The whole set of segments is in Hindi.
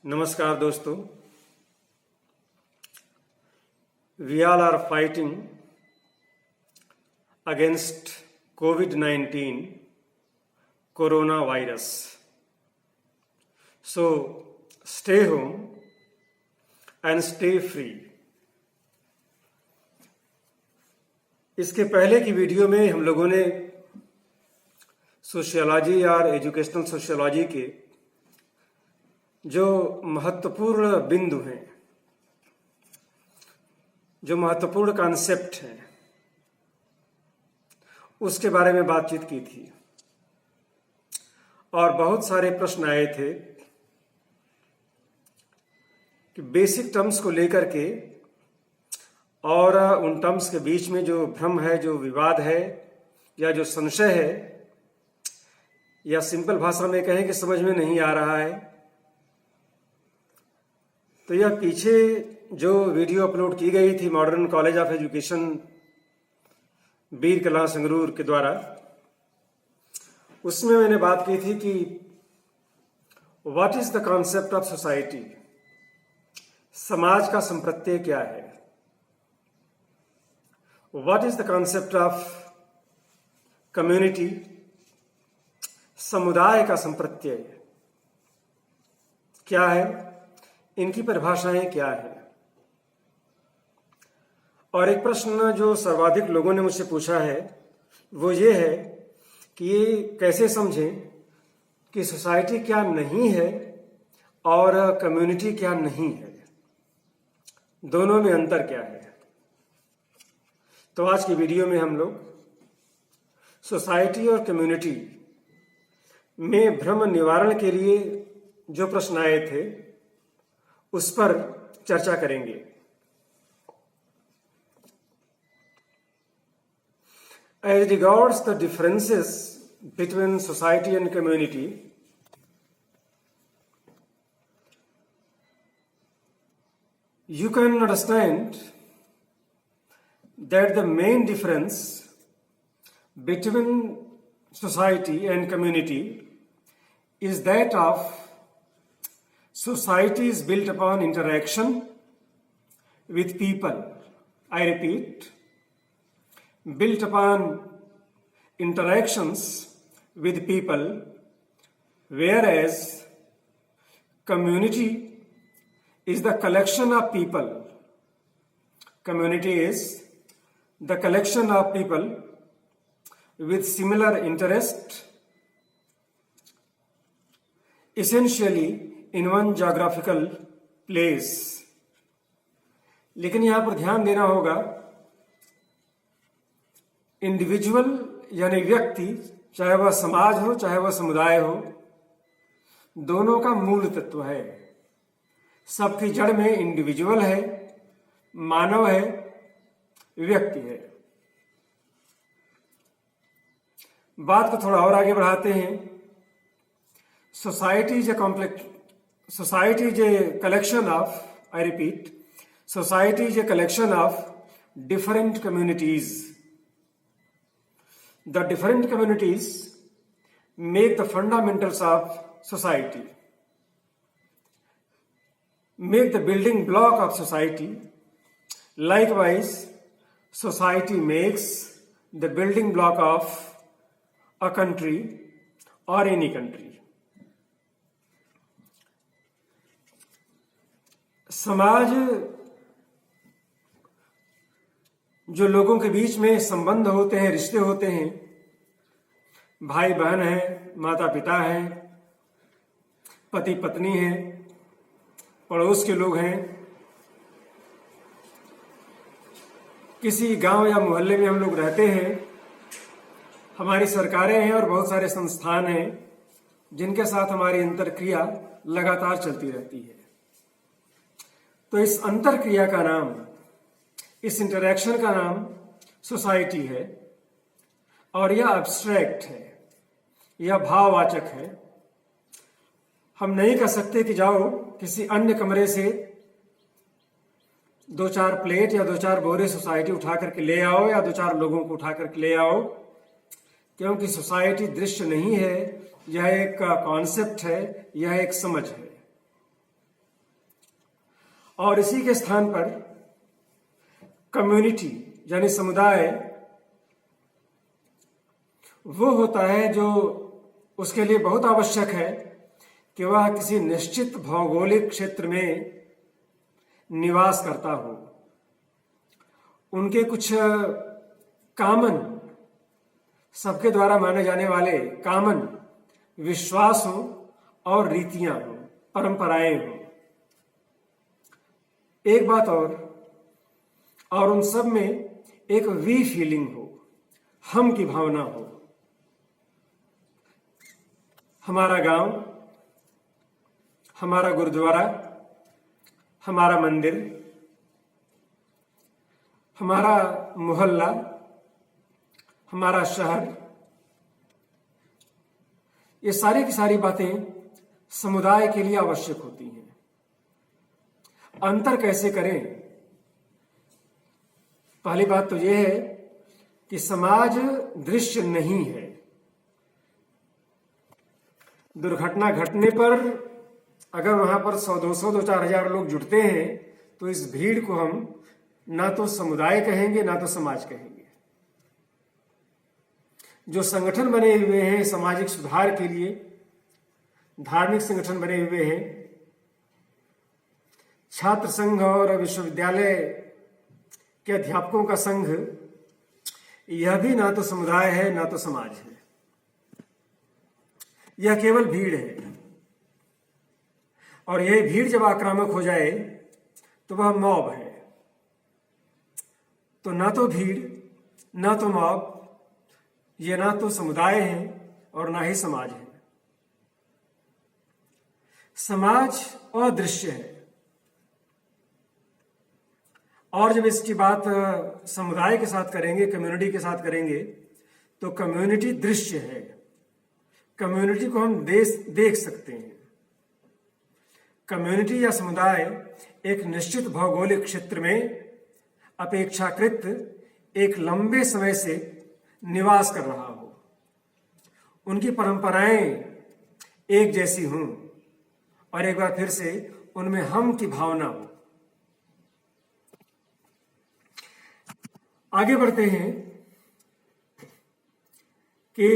नमस्कार दोस्तों, we all are fighting against COVID-19 coronavirus. So stay home and stay free. इसके पहले की वीडियो में हम लोगों ने सोशियोलॉजी और एजुकेशनल सोशियोलॉजी के जो महत्वपूर्ण बिंदु हैं, जो महत्वपूर्ण कॉन्सेप्ट हैं, उसके बारे में बातचीत की थी और बहुत सारे प्रश्न आए थे कि बेसिक टर्म्स को लेकर के और उन टर्म्स के बीच में जो भ्रम है, जो विवाद है या जो संशय है, या सिंपल भाषा में कहें कि समझ में नहीं आ रहा है, तो यह पीछे जो वीडियो अपलोड की गई थी मॉडर्न कॉलेज ऑफ एजुकेशन बीर कला संगरूर के द्वारा, उसमें मैंने बात की थी कि what is the concept of society, समाज का संप्रत्यय क्या है। What is the concept of community, समुदाय का संप्रत्यय क्या है, इनकी परिभाषाएं क्या है। और एक प्रश्न जो सर्वाधिक लोगों ने मुझसे पूछा है वो ये है कि ये कैसे समझें कि सोसाइटी क्या नहीं है और कम्युनिटी क्या नहीं है, दोनों में अंतर क्या है। तो आज की वीडियो में हम लोग सोसाइटी और कम्युनिटी में भ्रम निवारण के लिए जो प्रश्न आए थे उस पर चर्चा करेंगे। As regards the differences between society and community, you can understand that the main difference between society and community is that of society is built upon interaction with people. I repeat, built upon interactions with people, whereas community is the collection of people. Community is the collection of people with similar interest, essentially in one geographical place. लेकिन यहां पर ध्यान देना होगा, इंडिविजुअल यानी व्यक्ति, चाहे वह समाज हो चाहे वह समुदाय हो, दोनों का मूल तत्व है। सबकी जड़ में इंडिविजुअल है, मानव है, व्यक्ति है। बात को थोड़ा और आगे बढ़ाते हैं। Society is a collection of, I repeat, society is a collection of different communities. The different communities make the fundamentals of society, make the building block of society. Likewise, society makes the building block of a country or any country. समाज जो लोगों के बीच में संबंध होते हैं, रिश्ते होते हैं, भाई बहन हैं, माता पिता हैं, पति पत्नी हैं, पड़ोस के लोग हैं, किसी गांव या मोहल्ले में हम लोग रहते हैं, हमारी सरकारें हैं और बहुत सारे संस्थान हैं जिनके साथ हमारी अंतरक्रिया लगातार चलती रहती है। तो इस अंतरक्रिया का नाम, इस इंटरैक्शन का नाम सोसाइटी है और यह एब्स्ट्रैक्ट है, यह भाववाचक है। हम नहीं कह सकते कि जाओ किसी अन्य कमरे से दो चार प्लेट या दो चार बोरे सोसाइटी उठा करके ले आओ या दो चार लोगों को उठा करके ले आओ, क्योंकि सोसाइटी दृश्य नहीं है, यह एक कॉन्सेप्ट है, यह एक समझ है। और इसी के स्थान पर कम्युनिटी यानी समुदाय वो होता है जो उसके लिए बहुत आवश्यक है कि वह किसी निश्चित भौगोलिक क्षेत्र में निवास करता हो, उनके कुछ कॉमन, सबके द्वारा माने जाने वाले कॉमन विश्वास हो और रीतियां हो, परंपराएं हो। एक बात और उन सब में एक वी फीलिंग हो, हम की भावना हो। हमारा गांव, हमारा गुरुद्वारा, हमारा मंदिर, हमारा मोहल्ला, हमारा शहर, ये सारी की सारी बातें समुदाय के लिए आवश्यक होती हैं। अंतर कैसे करें? पहली बात तो यह है कि समाज दृश्य नहीं है। दुर्घटना घटने पर अगर वहां पर 100, 200, 2-4 हजार लोग जुटते हैं तो इस भीड़ को हम ना तो समुदाय कहेंगे ना तो समाज कहेंगे। जो संगठन बने हुए हैं सामाजिक सुधार के लिए, धार्मिक संगठन बने हुए हैं, छात्र संघ और विश्वविद्यालय के अध्यापकों का संघ, यह भी ना तो समुदाय है ना तो समाज है, यह केवल भीड़ है। और यह भीड़ जब आक्रामक हो जाए तो वह मॉब है। तो ना तो भीड़ ना तो मॉब, ये ना तो समुदाय है और ना ही समाज है। समाज अदृश्य है। और जब इसकी बात समुदाय के साथ करेंगे, कम्युनिटी के साथ करेंगे, तो कम्युनिटी दृश्य है। कम्युनिटी को हम देख सकते हैं। कम्युनिटी या समुदाय एक निश्चित भौगोलिक क्षेत्र में अपेक्षाकृत एक लंबे समय से निवास कर रहा हो, उनकी परंपराएं एक जैसी हों और एक बार फिर से उनमें हम की भावना हो। आगे बढ़ते हैं कि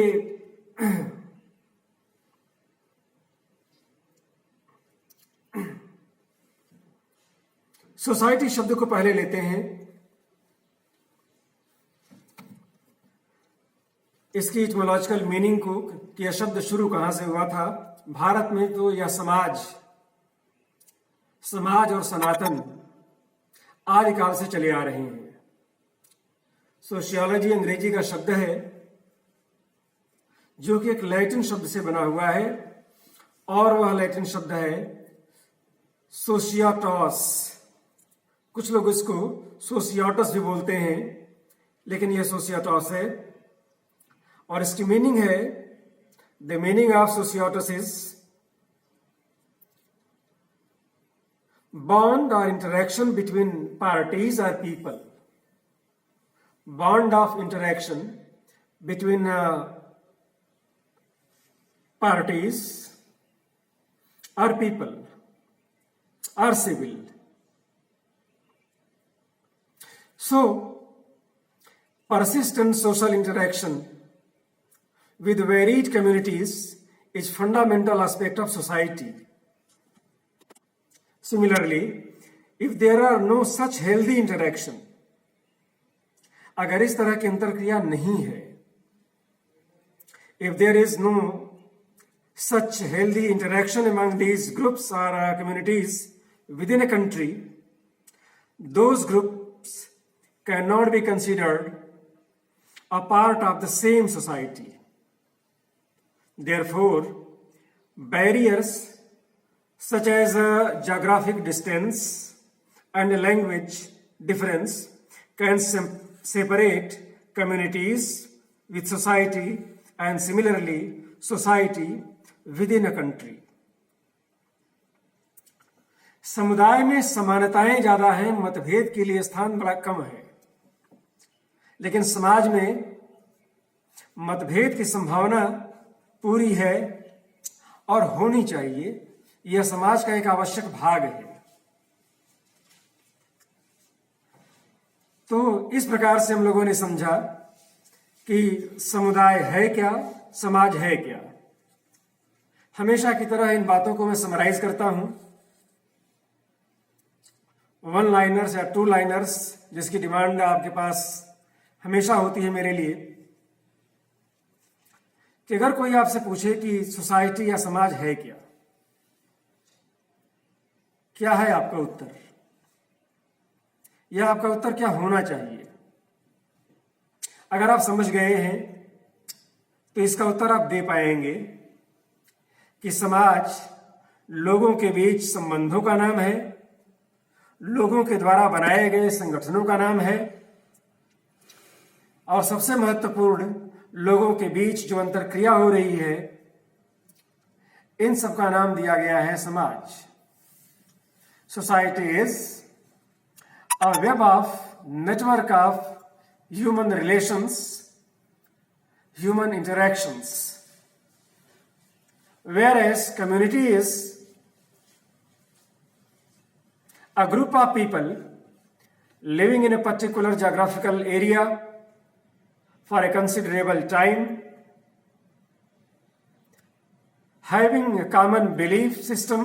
सोसाइटी शब्द को पहले लेते हैं। इसकी इटमोलॉजिकल मीनिंग को कि यह शब्द शुरू कहां से हुआ था। भारत में तो यह समाज और सनातन आदिकाल से चले आ रहे हैं। सोशियोलॉजी अंग्रेजी का शब्द है जो कि एक लैटिन शब्द से बना हुआ है और वह लैटिन शब्द है सोशियाटॉस। कुछ लोग इसको सोशियाटस भी बोलते हैं, लेकिन यह सोशियाटॉस है। और इसकी मीनिंग है, the meaning of societas is bond or interaction between parties or people. Bond of interaction between parties or people or civil. So, persistent social interaction with varied communities is fundamental aspect of society. Similarly, if there are no such healthy interaction, अगर इस तरह की अंतरक्रिया नहीं है, if there is no such healthy interaction among these groups or communities within a country, those groups cannot be considered a part of the same society. Therefore, barriers such as geographic distance and language difference can separate communities with society, and similarly society within a country. समुदाय में समानताएं ज्यादा हैं, मतभेद के लिए स्थान बड़ा कम है। लेकिन समाज में मतभेद की संभावना पूरी है और होनी चाहिए। यह समाज का एक आवश्यक भाग है। तो इस प्रकार से हम लोगों ने समझा कि समुदाय है क्या, समाज है क्या। हमेशा की तरह इन बातों को मैं समराइज करता हूं, वन लाइनर्स या टू लाइनर्स जिसकी डिमांड आपके पास हमेशा होती है मेरे लिए, कि अगर कोई आपसे पूछे कि सोसाइटी या समाज है क्या, क्या है आपका उत्तर, या आपका उत्तर क्या होना चाहिए। अगर आप समझ गए हैं तो इसका उत्तर आप दे पाएंगे कि समाज लोगों के बीच संबंधों का नाम है, लोगों के द्वारा बनाए गए संगठनों का नाम है, और सबसे महत्वपूर्ण लोगों के बीच जो अंतरक्रिया हो रही है, इन सब का नाम दिया गया है समाज। Society is a web of network of human relations, human interactions, whereas community is a group of people living in a particular geographical area for a considerable time, having a common belief system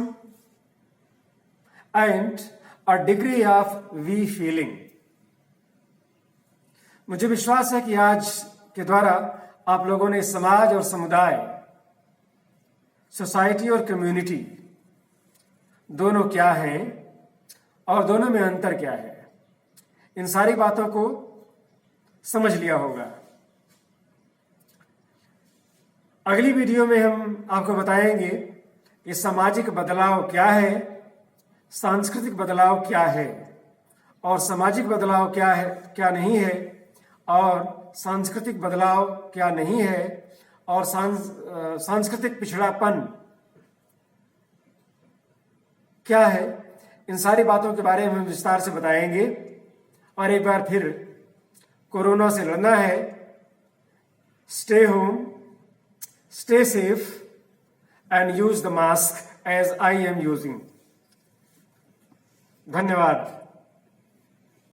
and a degree of we feeling. मुझे विश्वास है कि आज के द्वारा आप लोगों ने समाज और समुदाय, सोसाइटी और कम्युनिटी दोनों क्या हैं और दोनों में अंतर क्या है, इन सारी बातों को समझ लिया होगा। अगली वीडियो में हम आपको बताएंगे कि सामाजिक बदलाव क्या है, सांस्कृतिक बदलाव क्या है, और सामाजिक बदलाव क्या है, क्या नहीं है, और सांस्कृतिक बदलाव क्या नहीं है, और सांस्कृतिक पिछड़ापन क्या है। इन सारी बातों के बारे में हम विस्तार से बताएंगे। और एक बार फिर कोरोना से लड़ना है। Stay home, stay safe and use the mask as I am using. धन्यवाद।